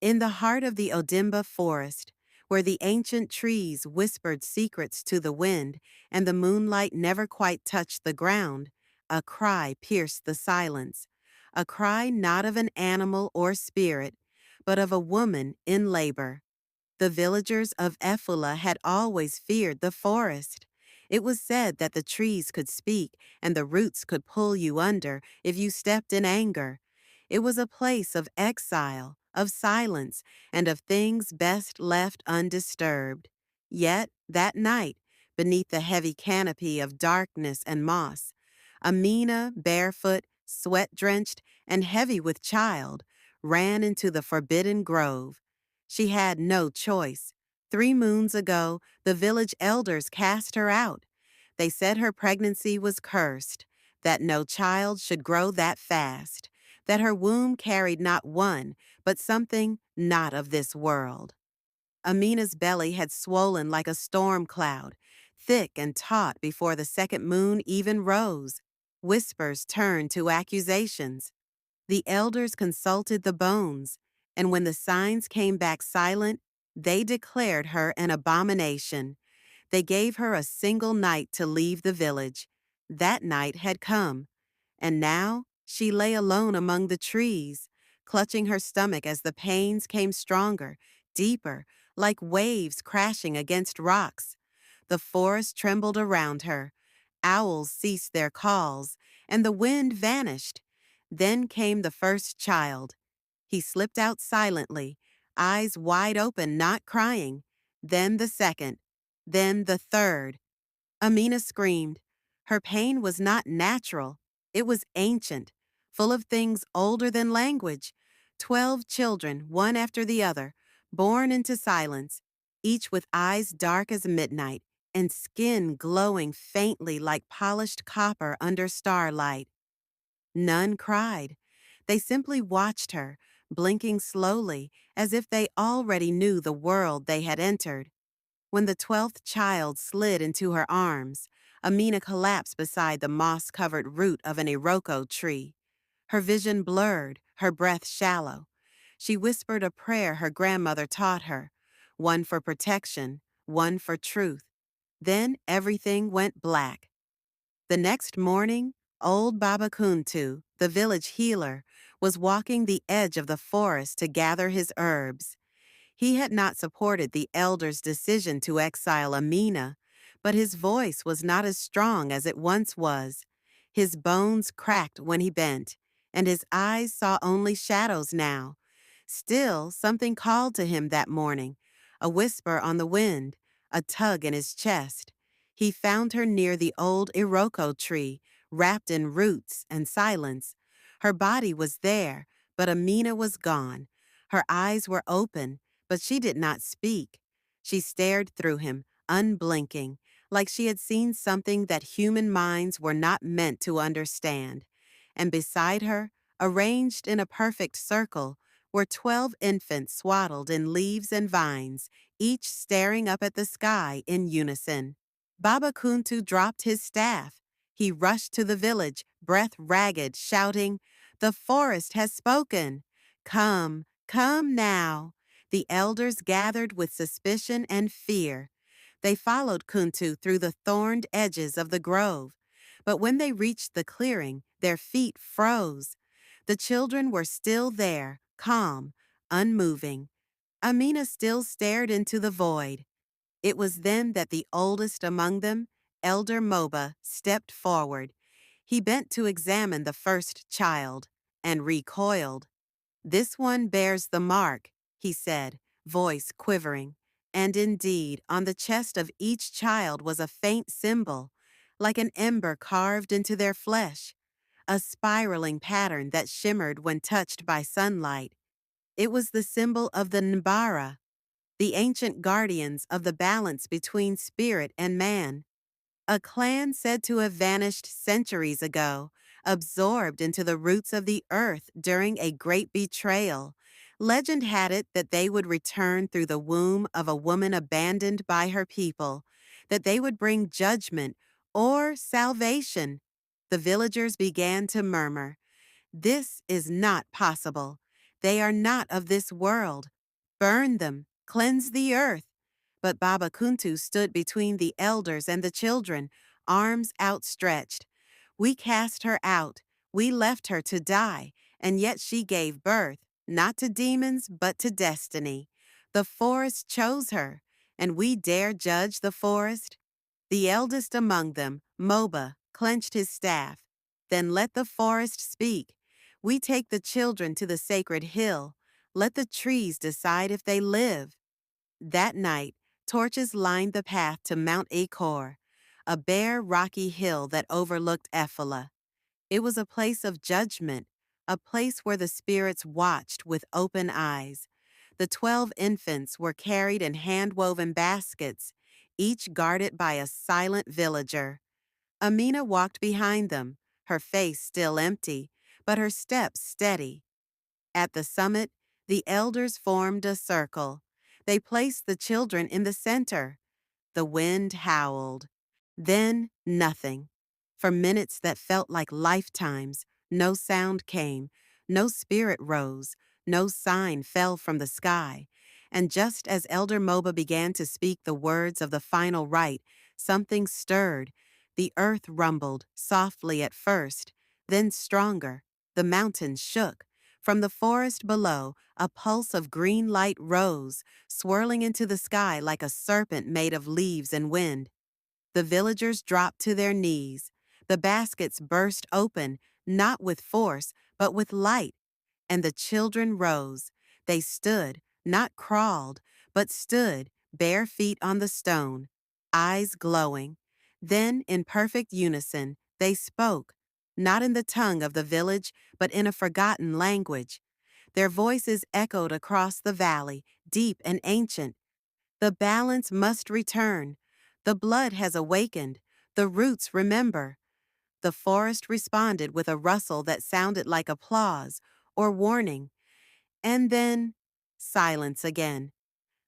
In the heart of the Odimba forest, where the ancient trees whispered secrets to the wind and the moonlight never quite touched the ground, a cry pierced the silence. A cry not of an animal or spirit, but of a woman in labor. The villagers of Efula had always feared the forest. It was said that the trees could speak and the roots could pull you under if you stepped in anger. It was a place of exile, of silence, and of things best left undisturbed. Yet, that night, beneath the heavy canopy of darkness and moss, Amina, barefoot, sweat-drenched, and heavy with child, ran into the forbidden grove. She had no choice. 3 moons ago, the village elders cast her out. They said her pregnancy was cursed, that no child should grow that fast, that her womb carried not one, but something not of this world. Amina's belly had swollen like a storm cloud, thick and taut before the second moon even rose. Whispers turned to accusations. The elders consulted the bones, and when the signs came back silent, they declared her an abomination. They gave her a single night to leave the village. That night had come, and now she lay alone among the trees, clutching her stomach as the pains came stronger, deeper, like waves crashing against rocks. The forest trembled around her. Owls ceased their calls, and the wind vanished. Then came the first child. He slipped out silently, eyes wide open, not crying. Then the second. Then the third. Amina screamed. Her pain was not natural. It was ancient, full of things older than language. 12 children, one after the other, born into silence, each with eyes dark as midnight and skin glowing faintly like polished copper under starlight. None cried. They simply watched her, blinking slowly as if they already knew the world they had entered. When the 12th child slid into her arms, Amina collapsed beside the moss-covered root of an iroko tree. Her vision blurred, her breath shallow. She whispered a prayer her grandmother taught her, one for protection, one for truth. Then everything went black. The next morning, old Baba Kuntu, the village healer, was walking the edge of the forest to gather his herbs. He had not supported the elders' decision to exile Amina, but his voice was not as strong as it once was. His bones cracked when he bent, and his eyes saw only shadows now. Still, something called to him that morning, a whisper on the wind, a tug in his chest. He found her near the old iroko tree, wrapped in roots and silence. Her body was there, but Amina was gone. Her eyes were open, but she did not speak. She stared through him, unblinking, like she had seen something that human minds were not meant to understand. And beside her, arranged in a perfect circle, were 12 infants swaddled in leaves and vines, each staring up at the sky in unison. Baba Kuntu dropped his staff. He rushed to the village, breath ragged, shouting, "The forest has spoken! Come, come now!" The elders gathered with suspicion and fear. They followed Kuntu through the thorned edges of the grove. But when they reached the clearing, their feet froze. The children were still there, calm, unmoving. Amina still stared into the void. It was then that the oldest among them, Elder Moba, stepped forward. He bent to examine the first child and recoiled. "This one bears the mark," he said, voice quivering. And indeed, on the chest of each child was a faint symbol, like an ember carved into their flesh, a spiraling pattern that shimmered when touched by sunlight. It was the symbol of the Nbara, the ancient guardians of the balance between spirit and man. A clan said to have vanished centuries ago, absorbed into the roots of the earth during a great betrayal. Legend had it that they would return through the womb of a woman abandoned by her people, that they would bring judgment or salvation. The villagers began to murmur, "This is not possible. They are not of this world. Burn them, cleanse the earth. But Baba Kuntu stood between the elders and the children, arms outstretched. We cast her out, we left her to die, and yet she gave birth, not to demons, but to destiny. The forest chose her, and we dare judge the forest? The eldest among them, Moba, clenched his staff. Then let the forest speak. We take the children to the sacred hill. Let the trees decide if they live. That night, torches lined the path to Mount Achor, a bare, rocky hill that overlooked Ephelah. It was a place of judgment, a place where the spirits watched with open eyes. The 12 infants were carried in hand-woven baskets, each guarded by a silent villager. Amina walked behind them, her face still empty, but her steps steady. At the summit, the elders formed a circle. They placed the children in the center. The wind howled. Then nothing. For minutes that felt like lifetimes, no sound came, no spirit rose, no sign fell from the sky. And just as Elder Moba began to speak the words of the final rite, something stirred. The earth rumbled, softly at first, then stronger. The mountains shook. From the forest below, a pulse of green light rose, swirling into the sky like a serpent made of leaves and wind. The villagers dropped to their knees. The baskets burst open, not with force, but with light, and the children rose. They stood, not crawled, but stood, bare feet on the stone, eyes glowing. Then, in perfect unison, they spoke, not in the tongue of the village, but in a forgotten language. Their voices echoed across the valley, deep and ancient. The balance must return. The blood has awakened. The roots remember. The forest responded with a rustle that sounded like applause or warning. And then, silence again.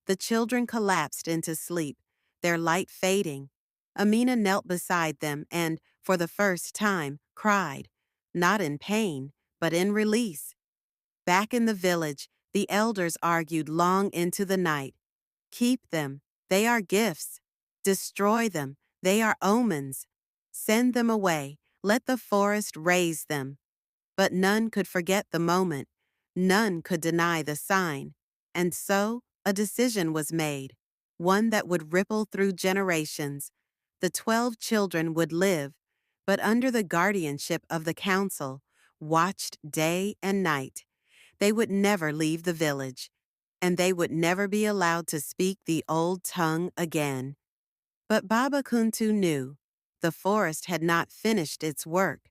The children collapsed into sleep, their light fading. Amina knelt beside them and, for the first time, cried, not in pain, but in release. Back in the village, the elders argued long into the night. Keep them, they are gifts. Destroy them, they are omens. Send them away, let the forest raise them. But none could forget the moment. None could deny the sign. And so, a decision was made, one that would ripple through generations. The 12 children would live, but under the guardianship of the council, watched day and night. They would never leave the village, and they would never be allowed to speak the old tongue again. But Baba Kuntu knew the forest had not finished its work.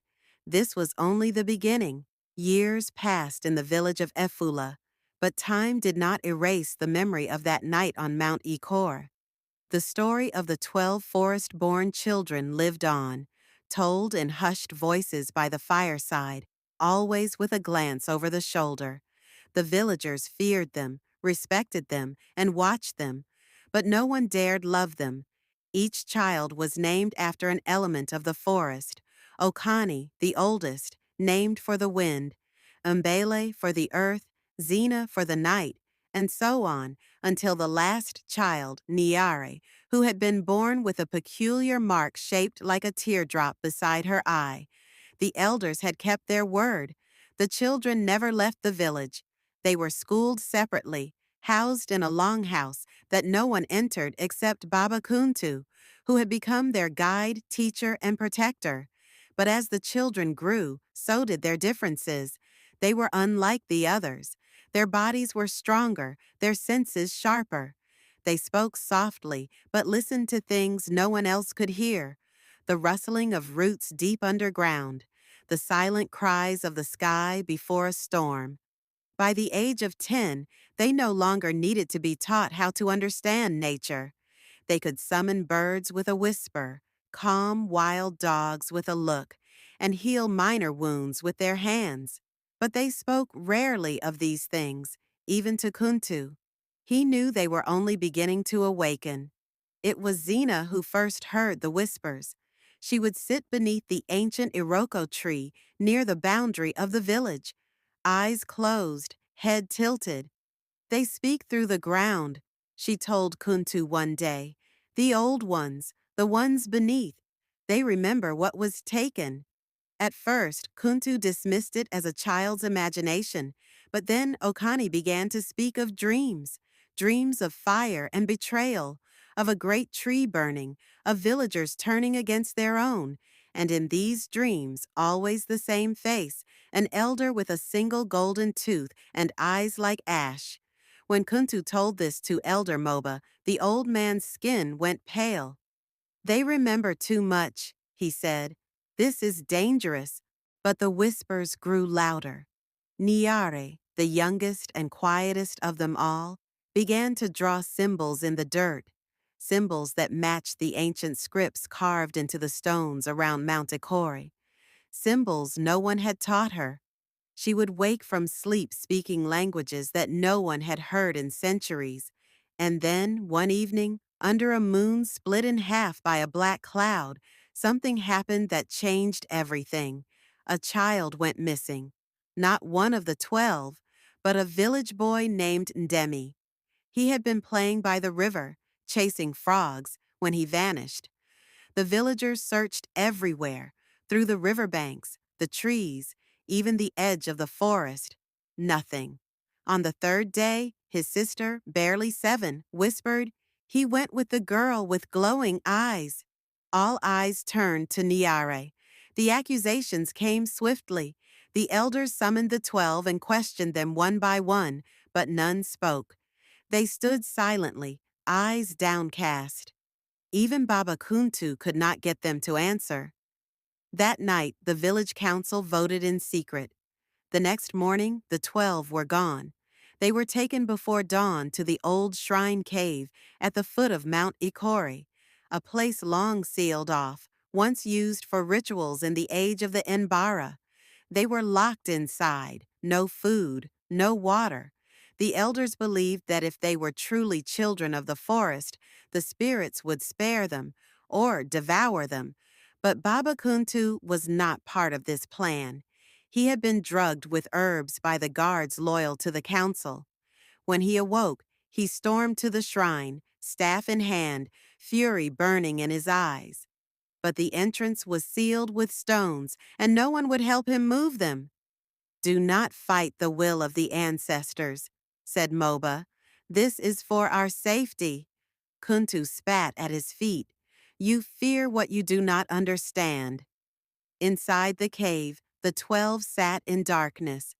This was only the beginning. Years passed in the village of Efula, but time did not erase the memory of that night on Mount Ikor. The story of the 12 forest-born children lived on, told in hushed voices by the fireside, always with a glance over the shoulder. The villagers feared them, respected them, and watched them, but no one dared love them. Each child was named after an element of the forest. Okani, the oldest, named for the wind, Mbele for the earth, Zena for the night, and so on, until the last child, Niare, who had been born with a peculiar mark shaped like a teardrop beside her eye. The elders had kept their word. The children never left the village. They were schooled separately, housed in a longhouse that no one entered except Baba Kuntu, who had become their guide, teacher, and protector. But as the children grew, so did their differences. They were unlike the others. Their bodies were stronger, their senses sharper. They spoke softly, but listened to things no one else could hear. The rustling of roots deep underground, the silent cries of the sky before a storm. By the age of 10, they no longer needed to be taught how to understand nature. They could summon birds with a whisper, calm wild dogs with a look, and heal minor wounds with their hands. But they spoke rarely of these things, even to Kuntu. He knew they were only beginning to awaken. It was Zena who first heard the whispers. She would sit beneath the ancient Iroko tree near the boundary of the village, eyes closed, head tilted. They speak through the ground, she told Kuntu one day. The old ones, the ones beneath. They remember what was taken. At first, Kuntu dismissed it as a child's imagination, but then Okani began to speak of dreams, dreams of fire and betrayal, of a great tree burning, of villagers turning against their own, and in these dreams always the same face, an elder with a single golden tooth and eyes like ash. When Kuntu told this to Elder Moba, the old man's skin went pale. They remember too much, he said. This is dangerous. But the whispers grew louder. Nyare, the youngest and quietest of them all, began to draw symbols in the dirt, symbols that matched the ancient scripts carved into the stones around Mount Ikori, symbols no one had taught her. She would wake from sleep speaking languages that no one had heard in centuries. And then, one evening, under a moon split in half by a black cloud, something happened that changed everything. A child went missing. Not one of the 12, but a village boy named Ndemi. He had been playing by the river, chasing frogs, when he vanished. The villagers searched everywhere, through the riverbanks, the trees, even the edge of the forest. Nothing. On the third day, his sister, barely 7, whispered, "He went with the girl with glowing eyes." All eyes turned to Nyare. The accusations came swiftly. The elders summoned the 12 and questioned them one by one, but none spoke. They stood silently, eyes downcast. Even Baba Kuntu could not get them to answer. That night, the village council voted in secret. The next morning, the 12 were gone. They were taken before dawn to the old shrine cave at the foot of Mount Ikori, a place long sealed off, once used for rituals in the age of the Nbara. They were locked inside, no food, no water. The elders believed that if they were truly children of the forest, the spirits would spare them or devour them. But Baba Kuntu was not part of this plan. He had been drugged with herbs by the guards loyal to the council. When he awoke, he stormed to the shrine, staff in hand, fury burning in his eyes. But the entrance was sealed with stones, and no one would help him move them. "Do not fight the will of the ancestors," said Moba. "This is for our safety." Kuntu spat at his feet. "You fear what you do not understand." Inside the cave, the 12 sat in darkness.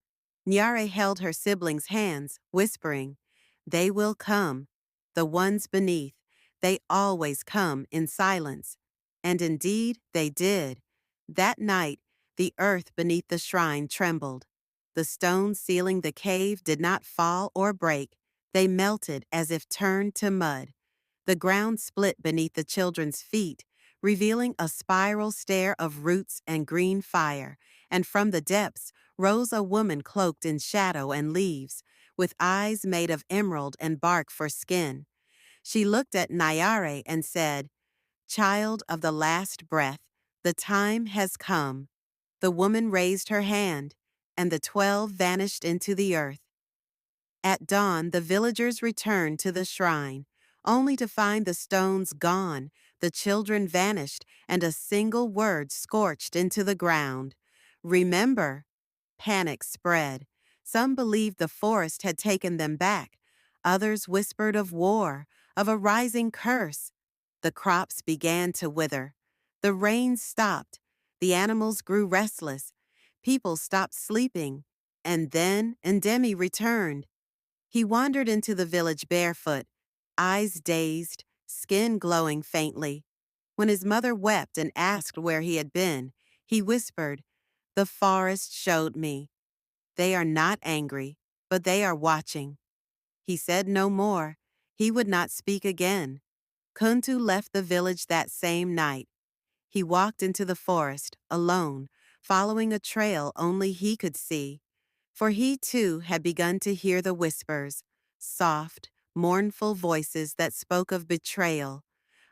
Nyare held her siblings' hands, whispering, "They will come. The ones beneath. They always come in silence." And indeed, they did. That night, the earth beneath the shrine trembled. The stones sealing the cave did not fall or break. They melted as if turned to mud. The ground split beneath the children's feet, revealing a spiral stair of roots and green fire, and from the depths rose a woman cloaked in shadow and leaves, with eyes made of emerald and bark for skin. She looked at Nyare and said, "Child of the last breath, the time has come." The woman raised her hand, and the 12 vanished into the earth. At dawn, the villagers returned to the shrine, only to find the stones gone, the children vanished, and a single word scorched into the ground. "Remember." Panic spread. Some believed the forest had taken them back. Others whispered of war, of a rising curse. The crops began to wither. The rain stopped. The animals grew restless. People stopped sleeping. And then Ndemi returned. He wandered into the village barefoot, eyes dazed, skin glowing faintly. When his mother wept and asked where he had been, he whispered, "The forest showed me. They are not angry, but they are watching." He said no more. He would not speak again. Kuntu left the village that same night. He walked into the forest, alone, following a trail only he could see. For he too had begun to hear the whispers, soft, mournful voices that spoke of betrayal,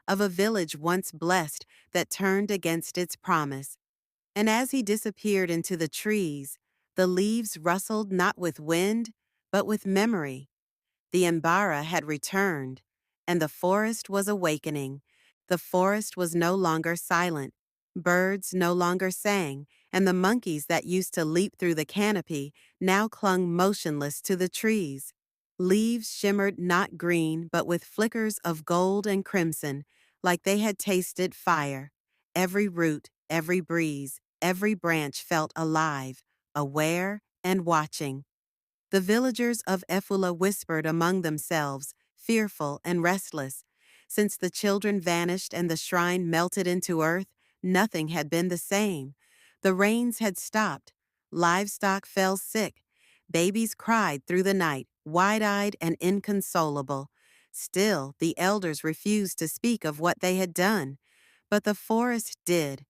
of a village once blessed that turned against its promise. And as he disappeared into the trees, the leaves rustled not with wind, but with memory. The Mbara had returned, and the forest was awakening. The forest was no longer silent. Birds no longer sang, and the monkeys that used to leap through the canopy now clung motionless to the trees. Leaves shimmered not green but with flickers of gold and crimson, like they had tasted fire. Every root, every breeze, every branch felt alive, aware and watching. The villagers of Efula whispered among themselves, fearful and restless. Since the children vanished and the shrine melted into earth, nothing had been the same. The rains had stopped. Livestock fell sick. Babies cried through the night, wide-eyed and inconsolable. Still, the elders refused to speak of what they had done. But the forest did.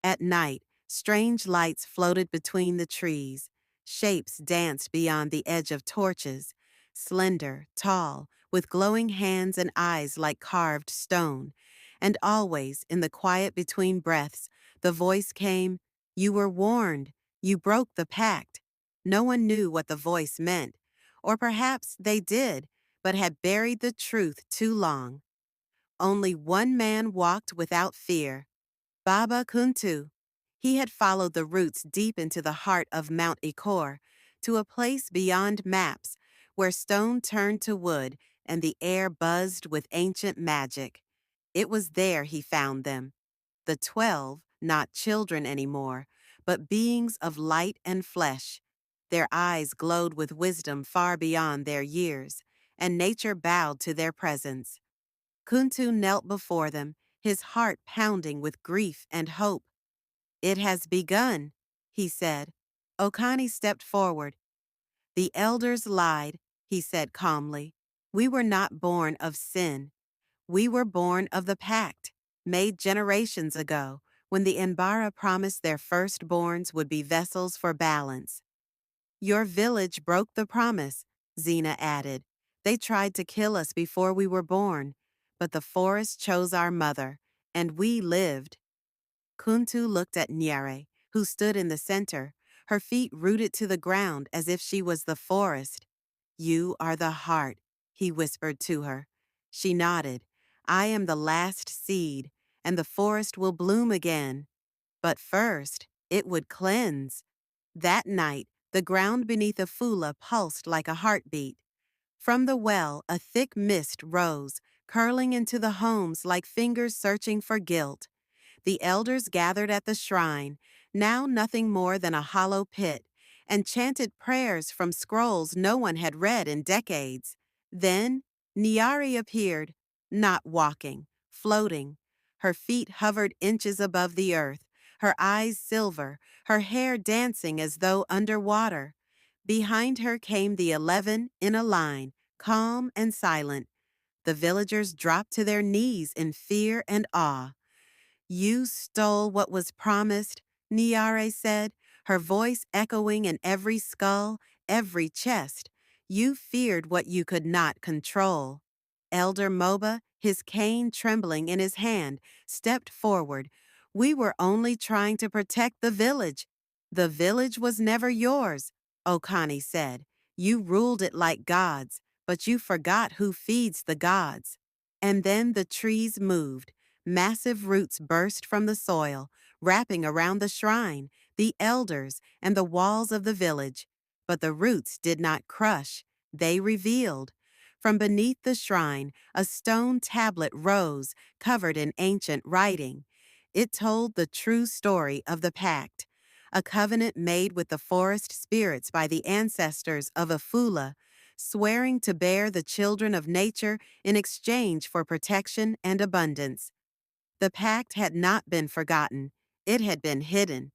At night, strange lights floated between the trees. Shapes danced beyond the edge of torches, slender, tall, with glowing hands and eyes like carved stone. And always, in the quiet between breaths, the voice came, "You were warned. You broke the pact." No one knew what the voice meant. Or perhaps they did, but had buried the truth too long. Only one man walked without fear. Baba Kuntu. He had followed the roots deep into the heart of Mount Ikor, to a place beyond maps, where stone turned to wood and the air buzzed with ancient magic. It was there he found them. The 12, not children anymore, but beings of light and flesh. Their eyes glowed with wisdom far beyond their years, and nature bowed to their presence. Kuntu knelt before them, his heart pounding with grief and hope. "It has begun," he said. Okani stepped forward. "The elders lied," he said calmly. "We were not born of sin. We were born of the pact, made generations ago, when the Mbara promised their firstborns would be vessels for balance. Your village broke the promise," Zena added. "They tried to kill us before we were born, but the forest chose our mother, and we lived." Kuntu looked at Nyare, who stood in the center, her feet rooted to the ground as if she was the forest. "You are the heart," he whispered to her. She nodded. "I am the last seed, and the forest will bloom again. But first, it would cleanse." That night, the ground beneath Afula pulsed like a heartbeat. From the well, a thick mist rose, curling into the homes like fingers searching for guilt. The elders gathered at the shrine, now nothing more than a hollow pit, and chanted prayers from scrolls no one had read in decades. Then, Nyari appeared, not walking, floating. Her feet hovered inches above the earth, her eyes silver, her hair dancing as though underwater. Behind her came the 11 in a line, calm and silent. The villagers dropped to their knees in fear and awe. "You stole what was promised," Nyare said, her voice echoing in every skull, every chest. "You feared what you could not control." Elder Moba, his cane trembling in his hand, stepped forward. "We were only trying to protect the village." "The village was never yours," Okani said. "You ruled it like gods, but you forgot who feeds the gods." And then the trees moved. Massive roots burst from the soil, wrapping around the shrine, the elders, and the walls of the village. But the roots did not crush, they revealed. From beneath the shrine, a stone tablet rose, covered in ancient writing. It told the true story of the pact, a covenant made with the forest spirits by the ancestors of Afula, swearing to bear the children of nature in exchange for protection and abundance. The pact had not been forgotten, it had been hidden.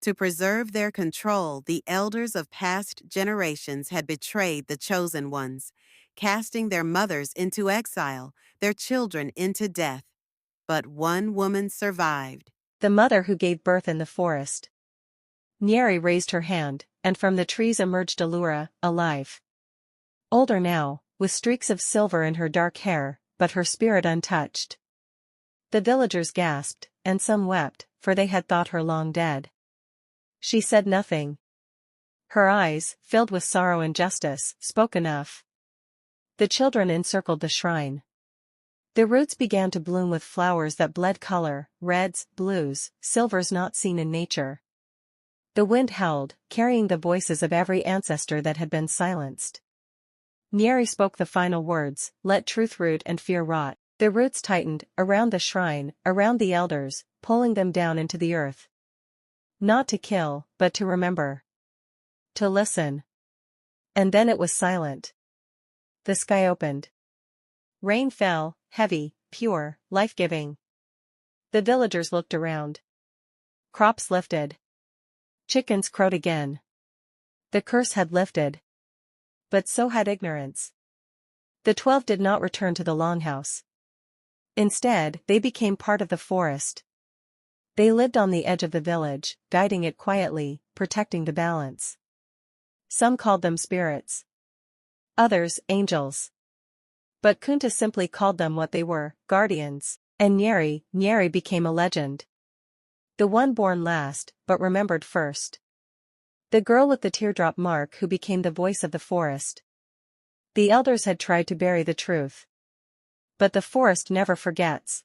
To preserve their control, the elders of past generations had betrayed the chosen ones, casting their mothers into exile, their children into death. But one woman survived. The mother who gave birth in the forest. Nyeri raised her hand, and from the trees emerged Allura, alive. Older now, with streaks of silver in her dark hair, but her spirit untouched. The villagers gasped, and some wept, for they had thought her long dead. She said nothing. Her eyes, filled with sorrow and justice, spoke enough. The children encircled the shrine. The roots began to bloom with flowers that bled color, reds, blues, silvers not seen in nature. The wind howled, carrying the voices of every ancestor that had been silenced. Nyeri spoke the final words, "Let truth root and fear rot." The roots tightened, around the shrine, around the elders, pulling them down into the earth. Not to kill, but to remember. To listen. And then it was silent. The sky opened. Rain fell, heavy, pure, life-giving. The villagers looked around. Crops lifted. Chickens crowed again. The curse had lifted. But so had ignorance. The 12 did not return to the longhouse. Instead, they became part of the forest. They lived on the edge of the village, guiding it quietly, protecting the balance. Some called them spirits. Others, angels. But Kunta simply called them what they were, guardians. And Nyeri became a legend. The one born last, but remembered first. The girl with the teardrop mark who became the voice of the forest. The elders had tried to bury the truth. But the forest never forgets.